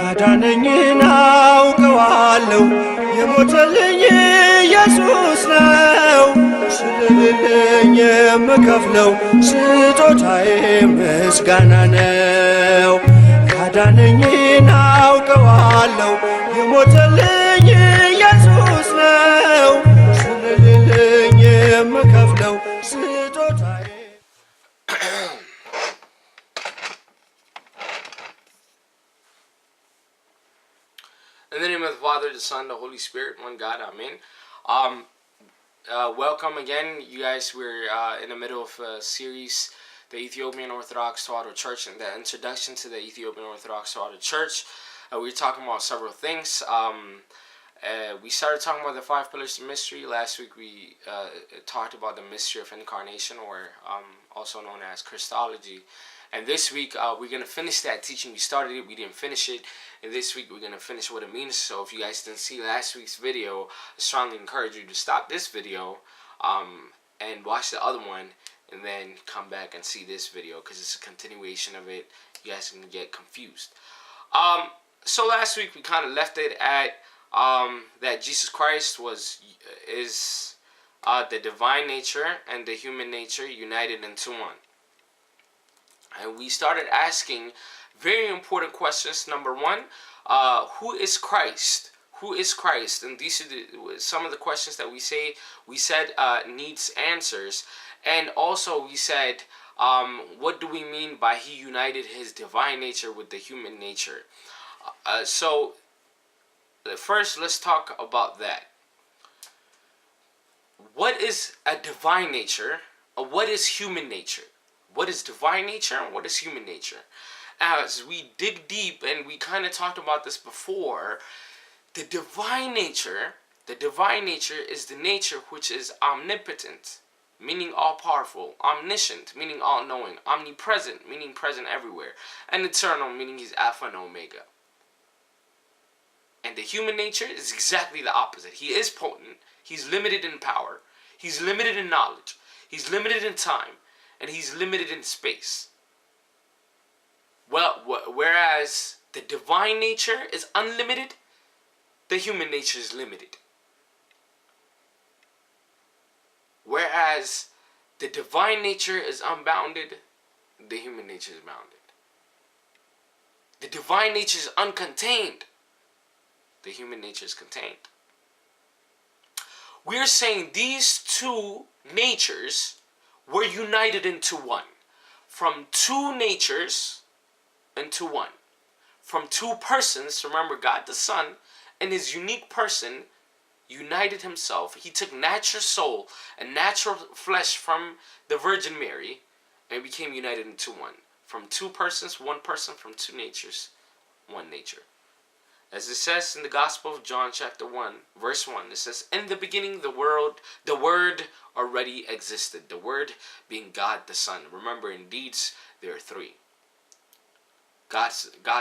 ያዳነኝን አውቀዋለሁ የሞተልኝ ኢየሱስ ነው ስለሌለኝ የምከፍለው ስጦታዬ ምስጋና ነው ያዳነኝን አውቀዋለሁ የሞተልኝ ኢየሱስ ነው ስለሌለኝ የምከፍለው ስጦታዬ In the name of the Father, the Son, the Holy Spirit, one God, Amen. Welcome again, you guys. We're in the middle of a series, the Ethiopian Orthodox Tewahido Church, and the introduction to the Ethiopian Orthodox Tewahido Church. We're talking about several things. We started talking about the 5 pillars of mystery. Last week we talked about the mystery of incarnation, or also known as Christology. And this week, we're going to finish that teaching. We started it, we didn't finish it. And this week, we're going to finish what it means. So if you guys didn't see last week's video, I strongly encourage you to stop this video and watch the other one. And then come back and see this video, because it's a continuation of it. You guys can get confused. So last week, we kind of left it at that Jesus Christ is the divine nature and the human nature united into one. And we started asking very important questions. Number one, who is Christ? Who is Christ? And these are some of the questions that we said needs answers. And also we said, what do we mean by he united his divine nature with the human nature? So first, let's talk about that. What is a divine nature? What is human nature? What is divine nature and what is human nature? As we dig deep, and we kind of talked about this before, the divine nature is the nature which is omnipotent, meaning all-powerful, omniscient, meaning all-knowing, omnipresent, meaning present everywhere, and eternal, meaning he's Alpha and Omega. And the human nature is exactly the opposite. He is potent, he's limited in power, he's limited in knowledge, he's limited in time, and he's limited in space. Well, whereas the divine nature is unlimited, the human nature is limited. Whereas the divine nature is unbounded, the human nature is bounded. The divine nature is uncontained, the human nature is contained. We're saying these two natures were united into one. From two natures into one. From two persons, remember God the Son and his unique person united himself. He took natural soul and natural flesh from the Virgin Mary and became united into one. From two persons, one person, from two natures, one nature. As it says in the Gospel of John chapter 1, verse 1, it says, in the beginning the Word already existed. The Word being God the Son. Remember, in deeds, there are three. God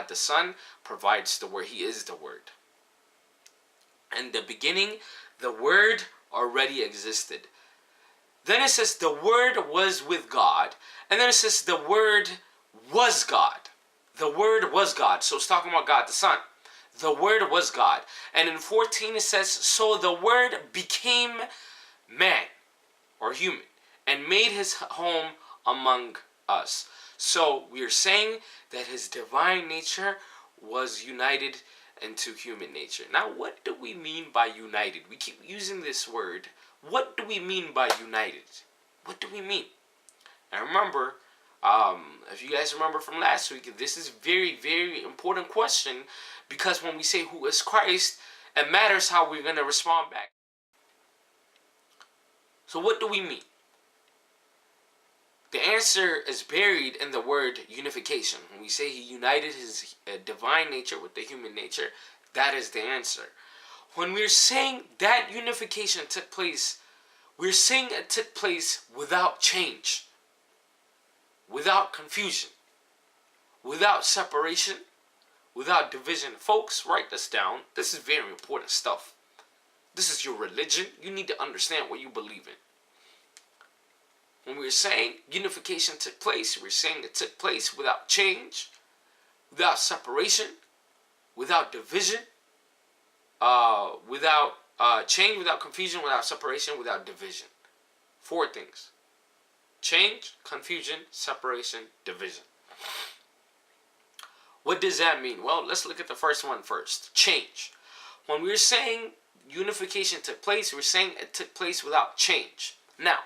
the Son provides the Word. He is the Word. In the beginning, the Word already existed. Then it says the Word was with God. And then it says the Word was God. The Word was God. So it's talking about God the Son. The Word was God. And in 14 it says, so the Word became man, or human, and made his home among us. So we are saying that his divine nature was united into human nature. Now, what do we mean by united? We keep using this word. What do we mean by united? What do we mean? And remember, if you guys remember from last week, this is very, very important question, because when we say who is Christ, it matters how we're going to respond back. So what do we mean? The answer is buried in the word unification. When we say he united his divine nature with the human nature, that is the answer. When we're saying that unification took place, we're saying it took place without change, without confusion, without separation, without division. Folks, write this down. This is very important stuff. This is your religion. You need to understand what you believe in. When we're saying unification took place, we're saying it took place without change, without separation, without division, without change, without confusion, without separation, without division. 4 things. Change, confusion, separation, division. What does that mean? Well, let's look at the first one first. Change. When we're saying unification took place, we're saying it took place without change. Now,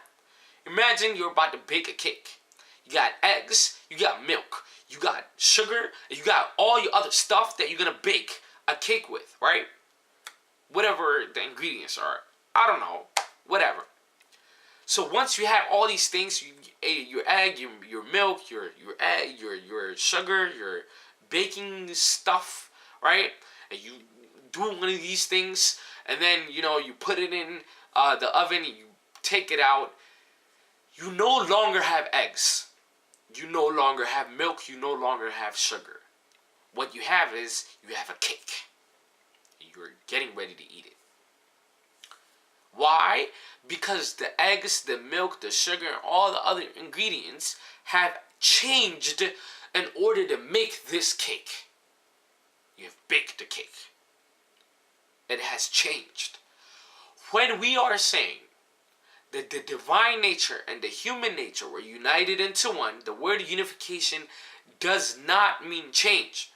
imagine you're about to bake a cake. You got eggs, you got milk, you got sugar, and you got all your other stuff that you're going to bake a cake with, right? Whatever the ingredients are. I don't know. Whatever. So once you have all these things, your egg, your milk, your egg, your sugar, your baking stuff, right? And you do one of these things, and then you put it in the oven, and you take it out. You no longer have eggs. You no longer have milk. You no longer have sugar. What you have is you have a cake. You're getting ready to eat it. Why? Because the eggs, the milk, the sugar, and all the other ingredients have changed in order to make this cake. You have baked the cake. It has changed. When we are saying that the divine nature and the human nature were united into one, the word unification does not mean change.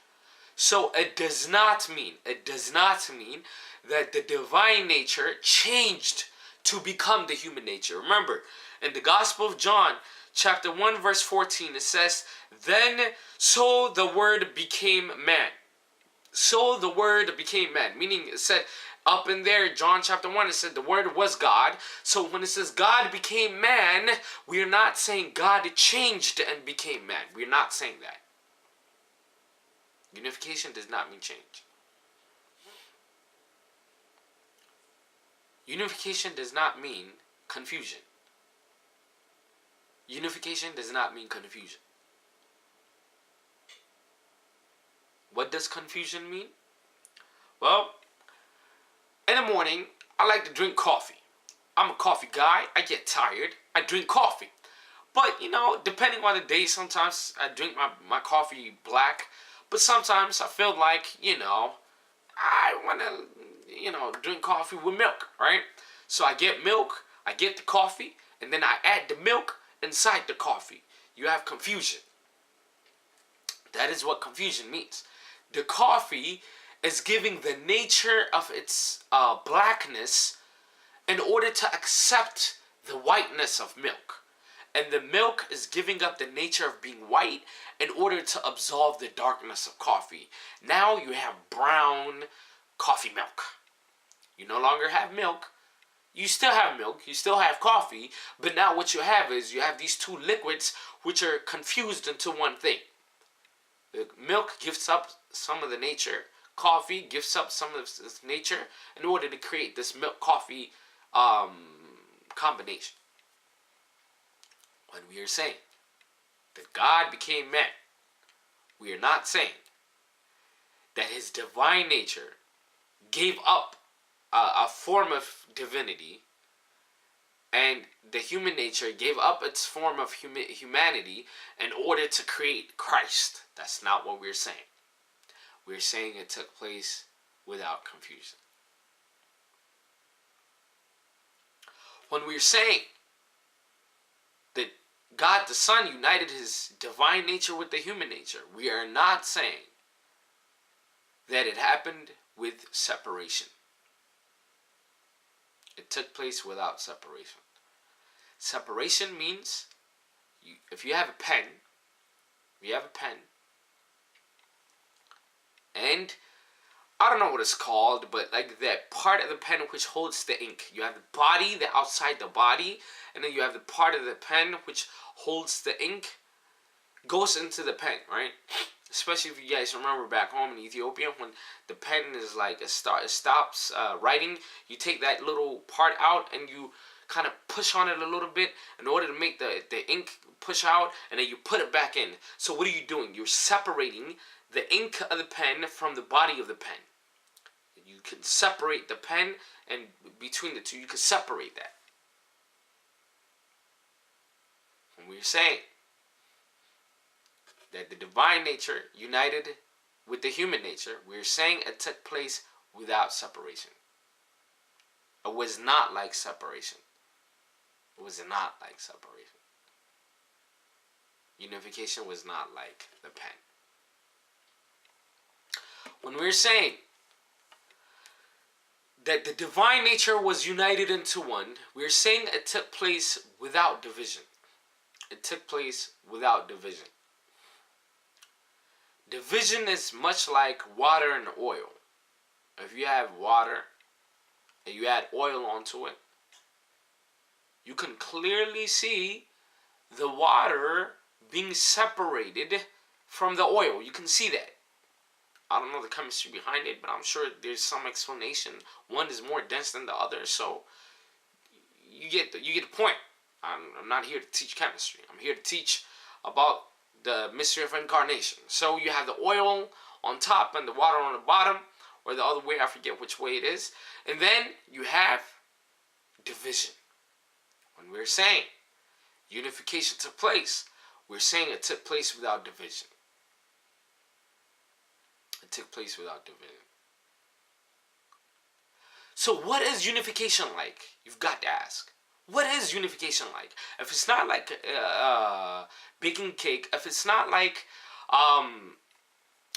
So it does not mean that the divine nature changed to become the human nature. Remember, in the Gospel of John, chapter 1, verse 14, it says, "Then so the Word became man." So the Word became man. Meaning, it said up in there, John chapter 1, it said the Word was God. So when it says God became man, we are not saying God changed and became man. We are not saying that. Unification does not mean change. Unification does not mean confusion. Unification does not mean confusion. What does confusion mean? Well, in the morning, I like to drink coffee. I'm a coffee guy. I get tired. I drink coffee. But, depending on the day, sometimes I drink my coffee black. But sometimes I feel like, I want to, drink coffee with milk, right? So I get milk, I get the coffee, and then I add the milk inside the coffee. You have confusion. That is what confusion means. The coffee is giving the nature of its blackness in order to accept the whiteness of milk. And the milk is giving up the nature of being white in order to absolve the darkness of coffee. Now you have brown coffee milk. You no longer have milk. You still have milk. You still have coffee. But now what you have is you have these two liquids which are confused into one thing. The milk gives up some of the nature. Coffee gives up some of its nature in order to create this milk-coffee combination. When we are saying that God became man, we are not saying that his divine nature gave up a form of divinity and the human nature gave up its form of humanity in order to create Christ. That's not what we're saying. We're saying it took place without confusion. When we're saying that God the Son united his divine nature with the human nature, we are not saying that it happened with separation. It took place without separation. Separation means if you have a pen, and I don't know what it's called, but like that part of the pen which holds the ink. You have the body, the outside the body, and then you have the part of the pen which holds the ink, goes into the pen, right? Especially if you guys remember back home in Ethiopia, when the pen is like it stops writing, you take that little part out and you kind of push on it a little bit in order to make the ink push out, and then you put it back in. So what are you doing? You're separating the ink of the pen from the body of the pen. You can separate the pen, and between the two, you can separate that. When we're saying that the divine nature united with the human nature, we're saying it took place without separation. It was not like separation. It was not like separation. Unification was not like the pen. When we're saying that the divine nature was united into one, we're saying it took place without division. It took place without division. Division is much like water and oil. If you have water and you add oil onto it, you can clearly see the water being separated from the oil. You can see that. I don't know the chemistry behind it, but I'm sure there's some explanation. One is more dense than the other, so you get the point. I'm not here to teach chemistry. I'm here to teach about the mystery of incarnation. So you have the oil on top and the water on the bottom, or the other way, I forget which way it is. And then you have division. When we're saying unification took place, we're saying it took place without division. It took place without division. So what is unification like? You've got to ask. What is unification like? If it's not like baking cake, if it's not like,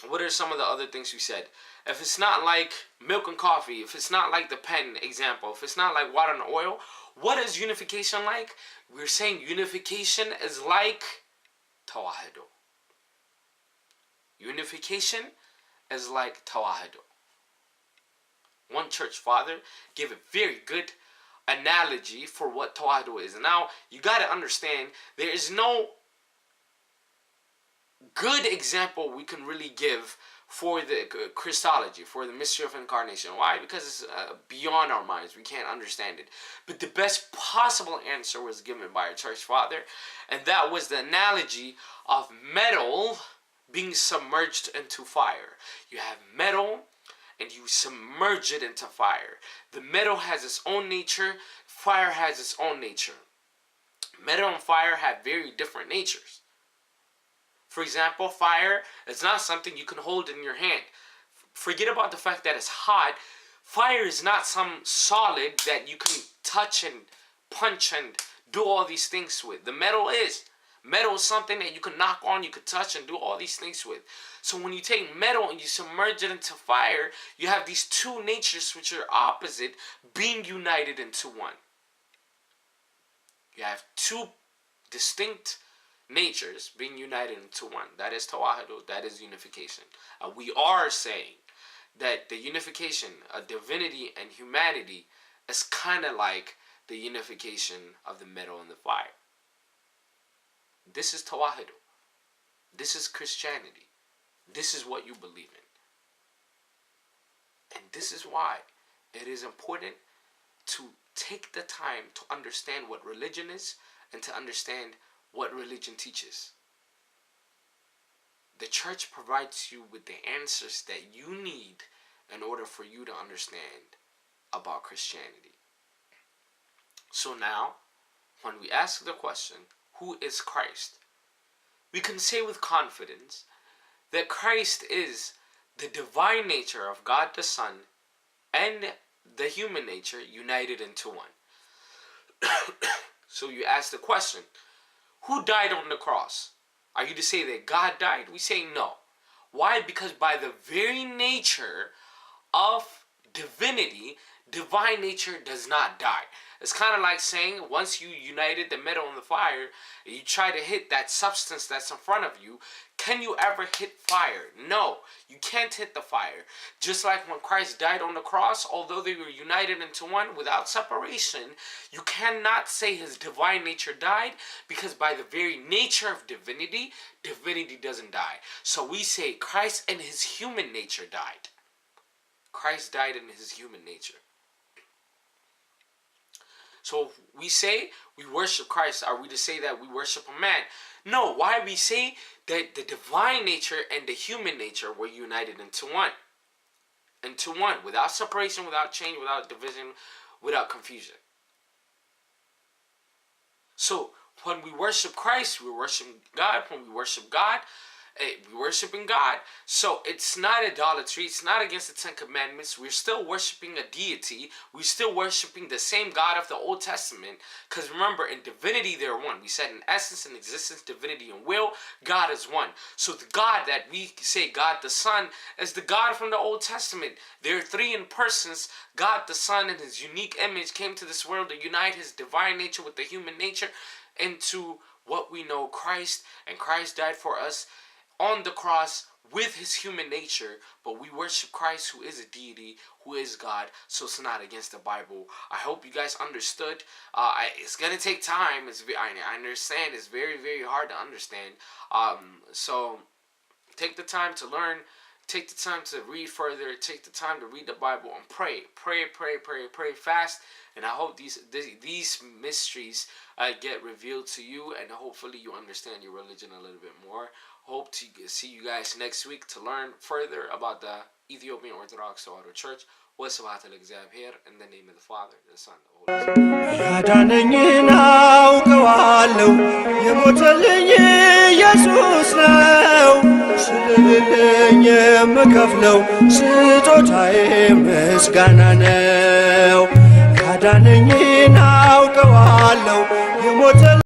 what are some of the other things we said? If it's not like milk and coffee, if it's not like the pen example, if it's not like water and oil, what is unification like? We're saying unification is like Tewahido. Unification is like Tewahido. One church father gave a very good analogy for what Tewahido is. And now you got to understand, there is no good example we can really give for the Christology, for the mystery of incarnation. Why? Because it's beyond our minds. We can't understand it. But the best possible answer was given by a church father, and that was the analogy of metal being submerged into fire. You have metal and you submerge it into fire. The metal has its own nature. Fire has its own nature. Metal and fire have very different natures. For example, fire is not something you can hold in your hand. Forget about the fact that it's hot. Fire is not some solid that you can touch and punch and do all these things with. The metal is. Metal is something that you can knock on, you can touch and do all these things with. So when you take metal and you submerge it into fire, you have these two natures which are opposite being united into one. You have two distinct natures being united into one. That is Tewahido, that is unification. We are saying that the unification of divinity and humanity is kind of like the unification of the metal and the fire. This is Tewahido. This is Christianity. This is what you believe in. And this is why it is important to take the time to understand what religion is and to understand what religion teaches. The church provides you with the answers that you need in order for you to understand about Christianity. So now, when we ask the question, who is Christ? We can say with confidence that Christ is the divine nature of God the Son and the human nature united into one. So you ask the question, who died on the cross? Are you to say that God died? We say no. Why? Because by the very nature of divinity, divine nature does not die. It's kind of like saying once you united the metal and the fire, and you try to hit that substance that's in front of you, can you ever hit fire? No, you can't hit the fire. Just like when Christ died on the cross, although they were united into one without separation, you cannot say his divine nature died, because by the very nature of divinity, divinity doesn't die. So we say Christ and his human nature died. Christ died in his human nature. So we say we worship Christ. Are we to say that we worship a man? No. Why? We say that the divine nature and the human nature were united into one. Into one. Without separation, without change, without division, without confusion. So when we worship Christ, we worship God. When we worship God, We're worshiping God. So it's not idolatry. It's not against the 10 Commandments. We're still worshiping a deity. We're still worshiping the same God of the Old Testament. Because remember, in divinity, they're one. We said in essence, in existence, divinity, and will, God is one. So the God that we say, God the Son, is the God from the Old Testament. There are three in persons. God the Son, in his unique image, came to this world to unite his divine nature with the human nature into what we know, Christ. And Christ died for us on the cross with his human nature, but we worship Christ, who is a deity, who is God. So it's not against the Bible. I hope you guys understood. It's gonna take time. I understand. It's very, very hard to understand. So take the time to learn. Take the time to read further. Take the time to read the Bible and pray. Pray fast. And I hope these mysteries get revealed to you, and hopefully you understand your religion a little bit more. Hope to see you guys next week to learn further about the Ethiopian Orthodox Tewahido Church. Untitled Chapter, in the name of the Father, the Son, the Holy Spirit. ያዳነኝን አውቀዋለሁ የሞተልኝ ኢየሱስ ነው ስለሌለኝ የምከፍለው ስጦታዬ ምስጋና ነው ያዳነኝን አውቀዋለሁ የሞተልኝ